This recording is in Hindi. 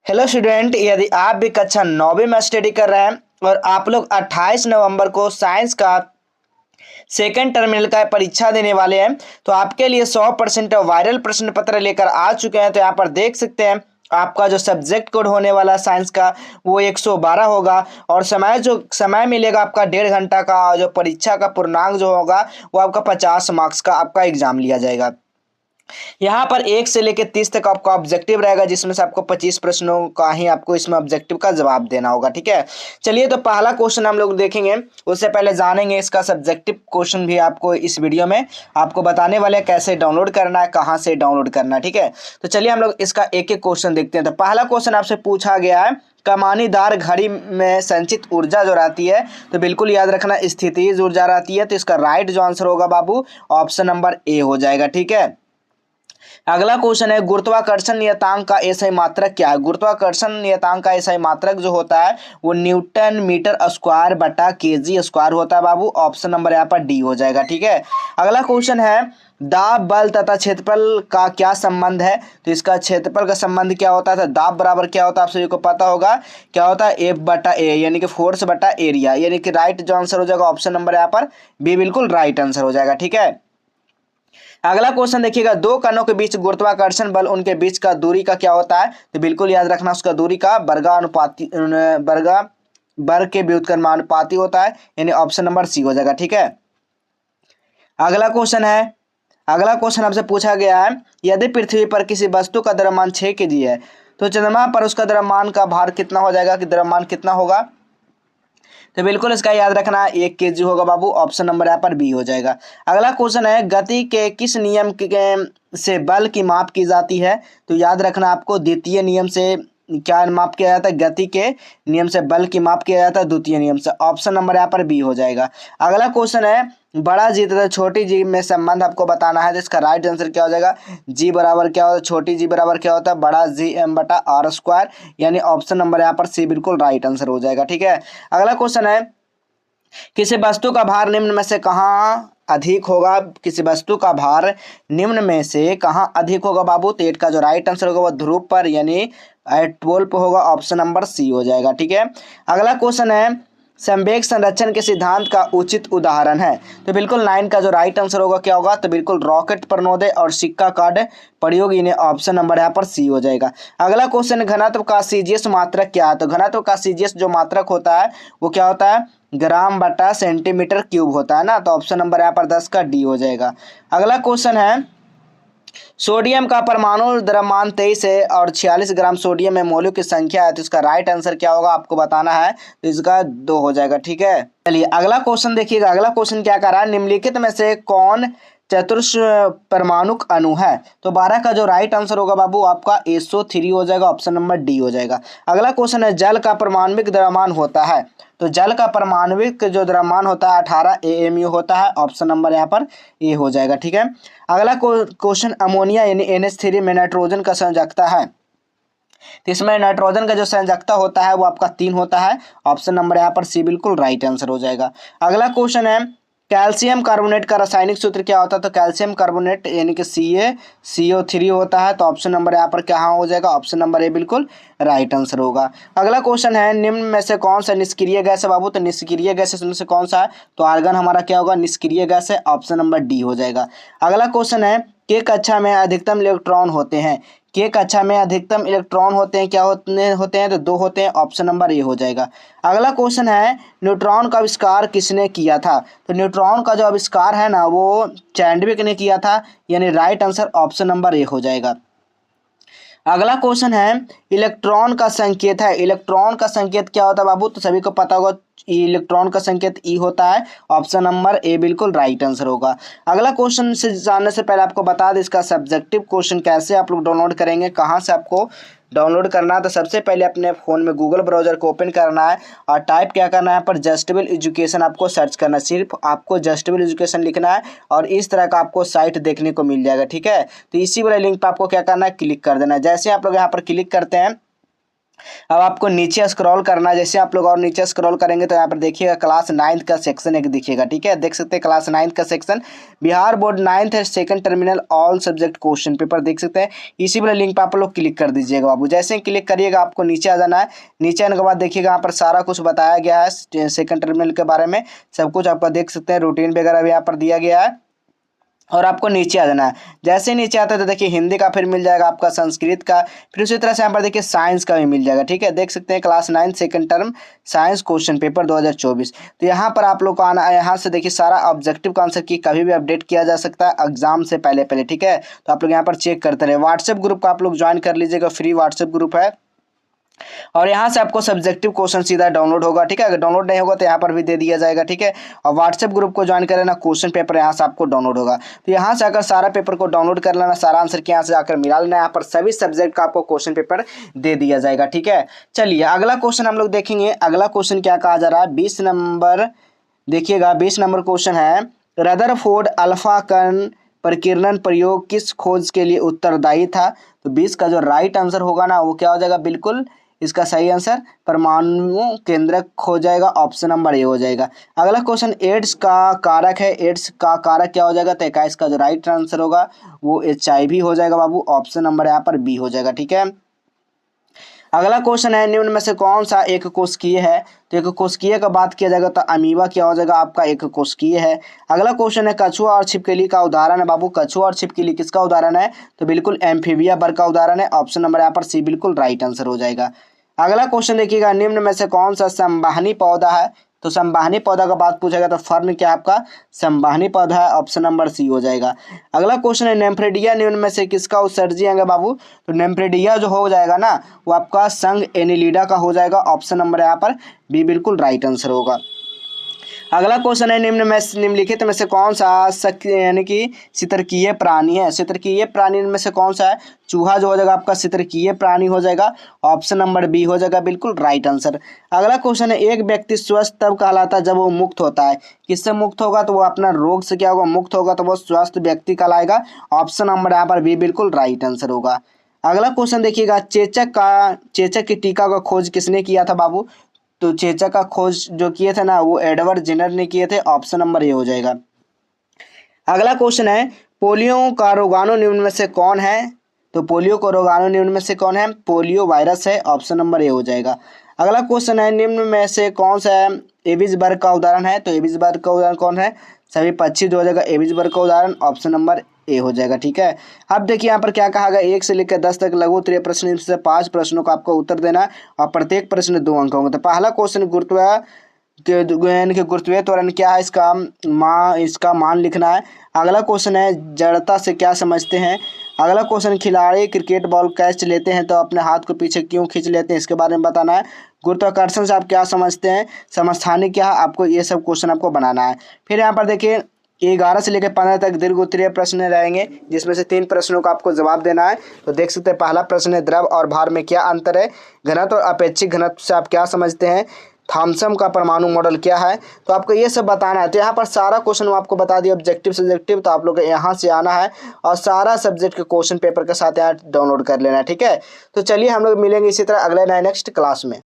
हेलो स्टूडेंट, यदि आप भी कक्षा 9वीं में स्टडी कर रहे हैं और आप लोग 28 नवंबर को साइंस का सेकेंड टर्मिनल का परीक्षा देने वाले हैं तो आपके लिए 100% वायरल प्रश्न पत्र लेकर आ चुके हैं। तो यहाँ पर देख सकते हैं आपका जो सब्जेक्ट कोड होने वाला साइंस का वो 112 होगा और जो समय मिलेगा आपका 1.5 घंटा का। जो परीक्षा का पूर्णांक जो होगा वो आपका 50 मार्क्स का आपका एग्जाम लिया जाएगा। यहाँ पर 1 से लेकर 30 तक आपका ऑब्जेक्टिव रहेगा, जिसमें से आपको 25 प्रश्नों का ही आपको इसमें ऑब्जेक्टिव का जवाब देना होगा। ठीक है, चलिए तो पहला क्वेश्चन हम लोग देखेंगे। उससे पहले जानेंगे इसका सब्जेक्टिव क्वेश्चन भी आपको इस वीडियो में आपको बताने वाले हैं कैसे डाउनलोड करना है, कहाँ से डाउनलोड करना है। ठीक है, तो चलिए हम लोग इसका एक एक क्वेश्चन देखते हैं। तो पहला क्वेश्चन आपसे पूछा गया है, कमानीदार घड़ी में संचित ऊर्जा जो रहती है, तो बिल्कुल याद रखना स्थितिज ऊर्जा रहती है। तो इसका राइट जो आंसर होगा बाबू ऑप्शन नंबर ए हो जाएगा। ठीक है, अगला क्वेश्चन है, गुरुत्वाकर्षण नियतांक का एसआई मात्रक क्या है। गुरुत्वाकर्षण नियतांक का एसआई मात्रक जो होता है वो न्यूटन मीटर स्क्वायर बटा केजी स्क्वायर होता है बाबू। ऑप्शन नंबर यहाँ पर डी हो जाएगा। ठीक है, अगला क्वेश्चन है, दाब बल तथा क्षेत्रफल का क्या संबंध है। तो इसका क्षेत्रफल का संबंध क्या होता है, तो दाब बराबर क्या होता है आप सभी को पता होगा, क्या होता है एफ बटा ए, यानी कि फोर्स बटा एरिया, यानी कि राइट जो आंसर हो जाएगा ऑप्शन नंबर यहाँ पर बी बिल्कुल राइट आंसर हो जाएगा। ठीक है, अगला क्वेश्चन देखिएगा, दो कणों के बीच गुरुत्वाकर्षण बल उनके बीच का दूरी का क्या होता है। तो बिल्कुल याद रखना उसका दूरी का वर्ग के व्युत्क्रमानुपाती होता है, यानी ऑप्शन नंबर सी हो जाएगा। ठीक है, अगला क्वेश्चन है, अगला क्वेश्चन आपसे पूछा गया है, यदि पृथ्वी पर किसी वस्तु का द्रव्यमान 6 केजी है तो चंद्रमा पर उसका द्रव्यमान का भार कितना हो जाएगा, कि द्रव्यमान कितना होगा। तो बिल्कुल इसका याद रखना 1 केजी होगा बाबू। ऑप्शन नंबर यहाँ पर बी हो जाएगा। अगला क्वेश्चन है, गति के किस नियम से बल की माप की जाती है। तो याद रखना आपको द्वितीय नियम से क्या माप किया जाता है, गति के नियम से बल की माप किया जाता है द्वितीय नियम से। ऑप्शन नंबर यहाँ पर बी हो जाएगा। अगला क्वेश्चन है, बड़ा जी तथा छोटी जी में संबंध आपको बताना है। तो इसका राइट आंसर क्या हो जाएगा, जी बराबर क्या होता है, छोटी जी बराबर क्या होता है, बड़ा जी एम बटा आर स्क्वायर, यानी ऑप्शन नंबर यहाँ पर सी बिल्कुल राइट आंसर हो जाएगा। ठीक है, अगला क्वेश्चन है, किसी वस्तु का भार निम्न में से कहाँ अधिक होगा। किसी वस्तु का भार निम्न में से कहाँ अधिक होगा बाबू। तो 8 का जो राइट आंसर होगा वो ध्रुव पर, यानी एट पोल पर होगा। ऑप्शन नंबर सी हो जाएगा। ठीक है, अगला क्वेश्चन है, संवेग संरक्षण के सिद्धांत का उचित उदाहरण है। तो बिल्कुल 9 का जो राइट आंसर होगा क्या होगा, तो बिल्कुल रॉकेट प्रणोदय और सिक्का कार्ड प्रयोग, इन्हें ऑप्शन नंबर यहाँ पर सी हो जाएगा। अगला क्वेश्चन, घनत्व का सीजीएस मात्रक क्या है। तो घनत्व का सीजीएस जो मात्रक होता है वो क्या होता है, ग्राम बटा सेंटीमीटर क्यूब होता है ना। तो ऑप्शन नंबर यहाँ पर 10 का डी हो जाएगा। अगला क्वेश्चन है, सोडियम का परमाणु द्रव्यमान 23 है और 46 ग्राम सोडियम में मोल्यूल की संख्या है। तो इसका राइट आंसर क्या होगा आपको बताना है। तो इसका 2 हो जाएगा। ठीक है, चलिए अगला क्वेश्चन देखिएगा। अगला क्वेश्चन क्या कर रहा है, निम्नलिखित में से कौन चतुर्थ परमाणुक अणु है। तो 12 का जो राइट आंसर होगा बाबू आपका SO3 हो जाएगा। ऑप्शन नंबर डी हो जाएगा। अगला क्वेश्चन है, जल का परमाणविक द्रव्यमान होता है। तो जल का परमाणविक जो द्रव्यमान होता है 18 AMU होता है। ऑप्शन नंबर यहाँ पर ए हो जाएगा। ठीक है, अगला क्वेश्चन, अमोनिया यानी NH3 में नाइट्रोजन का संयोजकता है। तो इसमें नाइट्रोजन का जो संयोजकता होता है वो आपका 3 होता है। ऑप्शन नंबर यहाँ पर सी बिल्कुल राइट आंसर हो जाएगा। अगला क्वेश्चन है, कैल्शियम कार्बोनेट का रासायनिक सूत्र क्या होता है। तो कैल्शियम कार्बोनेट यानी कि CaCO3 होता है। तो ऑप्शन नंबर यहाँ पर क्या हो जाएगा, ऑप्शन नंबर ए बिल्कुल राइट आंसर होगा। अगला क्वेश्चन है, निम्न में से कौन सा निष्क्रिय गैस है बाबू। तो निष्क्रिय गैस में से कौन सा है, तो आर्गन हमारा क्या होगा, निष्क्रिय गैस है। ऑप्शन नंबर डी हो जाएगा। अगला क्वेश्चन है, के कक्षा में अधिकतम इलेक्ट्रॉन होते हैं। के कक्षा में अधिकतम इलेक्ट्रॉन होते हैं, क्या होते हैं तो 2 होते हैं। ऑप्शन नंबर ए हो जाएगा। अगला क्वेश्चन है, न्यूट्रॉन का आविष्कार किसने किया था। तो न्यूट्रॉन का जो आविष्कार है ना वो चैडविक ने किया था, यानी right answer option number A हो जाएगा। अगला क्वेश्चन है, इलेक्ट्रॉन का संकेत है। इलेक्ट्रॉन का संकेत क्या होता है बाबू, तो सभी को पता होगा इलेक्ट्रॉन का संकेत ई होता है। ऑप्शन नंबर ए बिल्कुल राइट आंसर होगा। अगला क्वेश्चन से जानने से पहले आपको बता दें इसका सब्जेक्टिव क्वेश्चन कैसे आप लोग डाउनलोड करेंगे, कहाँ से आपको डाउनलोड करना है। तो सबसे पहले अपने फ़ोन में गूगल ब्राउज़र को ओपन करना है और टाइप क्या करना है, पर जस्टेबल एजुकेशन आपको सर्च करना है। सिर्फ आपको जस्टेबल एजुकेशन लिखना है और इस तरह का आपको साइट देखने को मिल जाएगा। ठीक है, तो इसी वाले लिंक पर आपको क्या करना है, क्लिक कर देना है। जैसे आप लोग यहाँ पर क्लिक करते हैं अब आपको नीचे स्क्रॉल करना है। जैसे आप लोग और नीचे स्क्रॉल करेंगे तो यहाँ पर देखिएगा क्लास 9th का सेक्शन एक दिखेगा, ठीक है। देख सकते हैं क्लास 9th का सेक्शन, बिहार बोर्ड 9th है, second terminal all subject question paper देख सकते हैं। इसी वाले लिंक पर आप लोग क्लिक कर दीजिएगा बाबू। जैसे ही क्लिक करिएगा आपको नीचे आ जाना है। नीचे आने के बाद देखिएगा यहाँ पर सारा कुछ बताया गया है सेकंड टर्मिनल के बारे में, सब कुछ आपका देख सकते हैं। रूटीन वगैरह भी यहाँ पर दिया गया है और आपको नीचे आ जाना है। जैसे ही नीचे आता है तो देखिए हिंदी का फिर मिल जाएगा आपका, संस्कृत का, फिर उसी तरह से यहाँ पर देखिए साइंस का भी मिल जाएगा, ठीक है। देख सकते हैं class 9 second term science question paper 2024। तो यहाँ पर आप लोग को आना है। यहाँ से देखिए सारा ऑब्जेक्टिव का आंसर की कभी भी अपडेट किया जा सकता है एग्जाम से पहले पहले, ठीक है। तो आप लोग यहाँ पर चेक करते रहे। व्हाट्सएप ग्रुप का आप लोग ज्वाइन कर लीजिएगा, फ्री व्हाट्सएप ग्रुप है। और यहाँ से आपको सब्जेक्टिव क्वेश्चन सीधा डाउनलोड होगा, ठीक है। अगर डाउनलोड नहीं होगा तो यहाँ पर भी दे दिया जाएगा, ठीक है। और व्हाट्सएप ग्रुप को ज्वाइन कर लेना, क्वेश्चन पेपर यहाँ से आपको डाउनलोड होगा। तो यहाँ से आकर सारा पेपर को डाउनलोड कर लेना, सारा आंसर के यहाँ से आकर मिला लेना। यहाँ पर सभी सब्जेक्ट का आपको क्वेश्चन पेपर दे दिया जाएगा, ठीक है। चलिए अगला क्वेश्चन हम लोग देखेंगे। अगला क्वेश्चन क्या कहा जा रहा है, 20 नंबर देखिएगा। 20 नंबर क्वेश्चन है, रदरफोर्ड अल्फा कण परिकीर्णन प्रयोग किस खोज के लिए उत्तरदायी था। तो 20 का जो राइट आंसर होगा ना वो क्या हो जाएगा, बिल्कुल इसका सही आंसर परमाणु केंद्रक हो जाएगा, ऑप्शन नंबर ए हो जाएगा। अगला क्वेश्चन, एड्स का कारक है, एड्स का कारक क्या हो जाएगा। तो 21 का जो राइट आंसर होगा वो HIV हो जाएगा बाबू, ऑप्शन नंबर यहाँ पर बी हो जाएगा, ठीक है। अगला क्वेश्चन है, निम्न में से कौन सा एक कोशिकीय है। तो एक कोशिकीय का बात किया जाएगा तो अमीबा क्या हो जाएगा आपका, एक कोशिकीय है। अगला क्वेश्चन है, कछुआ और छिपकली का उदाहरण है बाबू। कछुआ और छिपकली किसका उदाहरण है, तो बिल्कुल एम्फीबिया वर्ग का उदाहरण है, ऑप्शन नंबर यहाँ पर सी बिल्कुल राइट आंसर हो जाएगा। अगला क्वेश्चन देखिएगा, निम्न में से कौन सा संवहनी पौधा है। तो संवहनी पौधा का बात पूछेगा तो फर्न क्या आपका संवहनी पौधा है, ऑप्शन नंबर सी हो जाएगा। अगला क्वेश्चन है, नेम्फ्रेडिया निम्न में से किसका उत्सर्जी अंग है बाबू। तो नेम्फ्रेडिया जो हो जाएगा ना वो आपका संघ एनिलिडा का हो जाएगा, ऑप्शन नंबर यहाँ पर बी बिल्कुल राइट आंसर होगा। अगला क्वेश्चन है, निम्नलिखित में से कौन सा यानी कि सितरकीय प्राणी है। सितरकीय प्राणी में से कौन सा है, चूहा जो हो जाएगा आपका सितरकीय प्राणी हो जाएगा, ऑप्शन नंबर बी हो जाएगा बिल्कुल राइट आंसर। अगला क्वेश्चन है, एक व्यक्ति स्वस्थ तब कहलाता है जब वो मुक्त होता है। किससे मुक्त होगा, तो वो अपना रोग से क्या होगा मुक्त होगा, तो वो स्वस्थ व्यक्ति कहलाएगा, ऑप्शन नंबर यहाँ पर बी बिल्कुल राइट आंसर होगा। अगला क्वेश्चन देखिएगा, चेचक की टीका का खोज किसने किया था बाबू। तो चेचक का खोज जो किए थे ना वो एडवर्ड जेनर ने किए थे, ऑप्शन नंबर ए हो जाएगा। अगला क्वेश्चन है, पोलियो का रोगाणु निम्न में से कौन है। तो पोलियो का रोगाणु निम्न में से कौन है, पोलियो वायरस है, ऑप्शन नंबर ए हो जाएगा। अगला क्वेश्चन है, निम्न में से कौन सा एबिस वर्ग का उदाहरण है। तो एबिस वर्ग का उदाहरण कौन है, सभी पक्षी जो हो जाएगा एबिस वर्ग का उदाहरण, ऑप्शन नंबर ए हो जाएगा, ठीक है। अब देखिए यहाँ पर क्या कहा गया, 1 से लेकर 10 तक लघु उत्तरीय प्रश्न से 5 प्रश्नों का आपको उत्तर देना है और प्रत्येक प्रश्न 2 अंक होंगे। तो पहला क्वेश्चन गुरुत्वीय त्वरण क्या है, इसका मान लिखना है। अगला क्वेश्चन है, जड़ता से क्या समझते हैं। अगला क्वेश्चन, खिलाड़ी क्रिकेट बॉल कैच लेते हैं तो अपने हाथ को पीछे क्यों खींच लेते हैं, इसके बारे में बताना है। गुरुत्वाकर्षण से आप क्या समझते हैं, समस्थानिक क्या है, आपको ये सब क्वेश्चन आपको बनाना है। फिर यहाँ पर देखिए 11 से लेकर 15 तक दीर्घ उत्तरीय प्रश्न रहेंगे जिसमें से 3 प्रश्नों का आपको जवाब देना है। तो देख सकते हैं पहला प्रश्न है, द्रव और भार में क्या अंतर है। घनत्व और अपेक्षिक घनत्व से आप क्या समझते हैं। थॉमसन का परमाणु मॉडल क्या है, तो आपको ये सब बताना है। तो यहाँ पर सारा क्वेश्चन आपको बता दिया, ऑब्जेक्टिव सब्जेक्टिव। तो आप लोग यहाँ से आना है और सारा सब्जेक्ट के क्वेश्चन पेपर के साथ यहाँ डाउनलोड कर लेना है, ठीक है। तो चलिए हम लोग मिलेंगे इसी तरह अगले नेक्स्ट क्लास में।